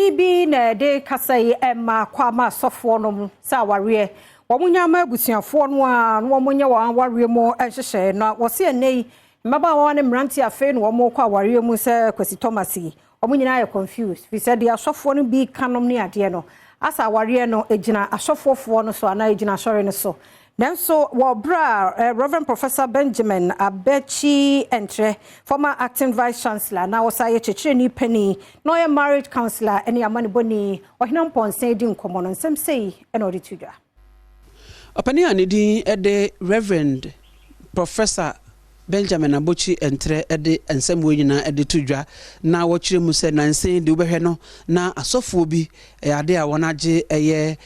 Pani bi na de kasai emma kwama sofo no sa ware womunya ma abusuafo no a no womunya wa ware mu ehhehye na wose enei mmaba wa ne mranti afe no wo kwa ware mu se Kwesi Thomas womunyina ya confused we said the asofo no bi kanom ne ade no asa ware no ejina asofofo no so ana ejina sori no so then so Wabra Reverend Professor Benjamin Abechi Entre, former acting vice chancellor, now was a checheni penny, no a marriage counselor, any amani boni, or him pon say din common on some say and order to da. Opani anidi ede Reverend Professor Benjamin Abechi Entre ede ensem we nyina ede tudwa na wo kire mu se nansen de ubehwe no na asofo bi ade a wonage eye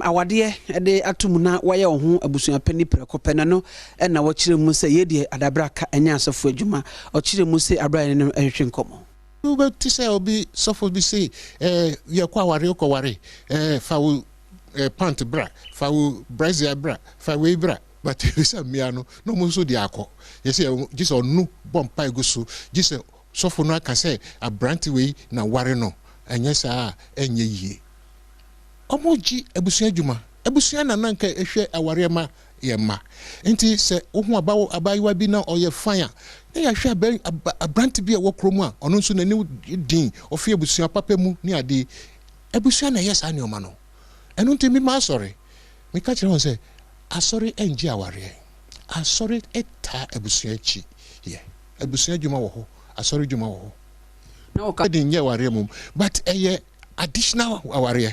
awade ede atum na waye ho abusua pani prekopena no na wo kire mu se yedie adabra ka enya asofo adwuma o kire mu se abra ne ehwe nkomo ube ti se obi sofo bi se ye kwa ware ko ware fa wo pant bra fa wo brazier bra fa we bra but bisa miano no mo so di akọ yes just onu bompa egusu just sofo no aka say abranti we na ware no enye saa enye yie omoji ebusua adwuma ebusua na nanka ehwe aware ma ye ma enti se ohun abayiwa bi na oye fire na ya hwe abranti bi e wo kromu a ono nso na ni din ofie ebusua papa mu ni ade ebusua na yes ani oma no enu ntimi ma sorry me ka kire won say asori enji aware asori eta ebusua chi ye ebusua dwuma wo ho asori dwuma wo ho na o ka din ye ware mum but additional aware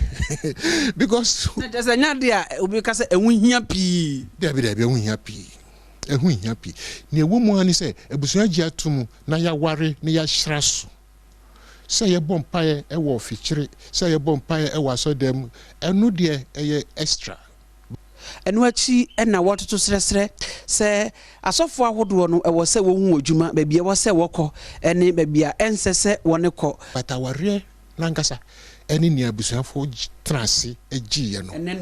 because there's anyade a obi ka say ehun hia pi debi ehun hia pi ne ewu mu ani say ebusua gi atum na ya ware ne ya hraso say ye bompae e wo fichire say ye bompae e wa so dem enu de extra enu achi na wototo sresre se asofo ahodo no e wo se wo hu odwuma ba bia wo se wokọ ene ba bia ensese wone kọ bataware nankasa ene ni abusuafo transi egiye no ene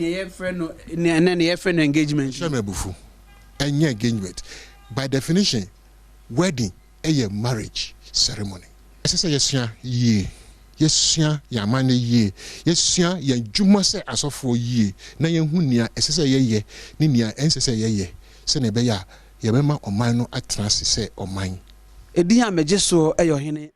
ne ye friend engagement shamabufu enye engagement by definition wedding a marriage ceremony esese yesua ye yesua yamane ye yesua ya dwuma se asofo ye na ye hu nia esese ye ni nia ensese ye se na be ya ye bema oman no atransi se oman edi ha meje so eyo hene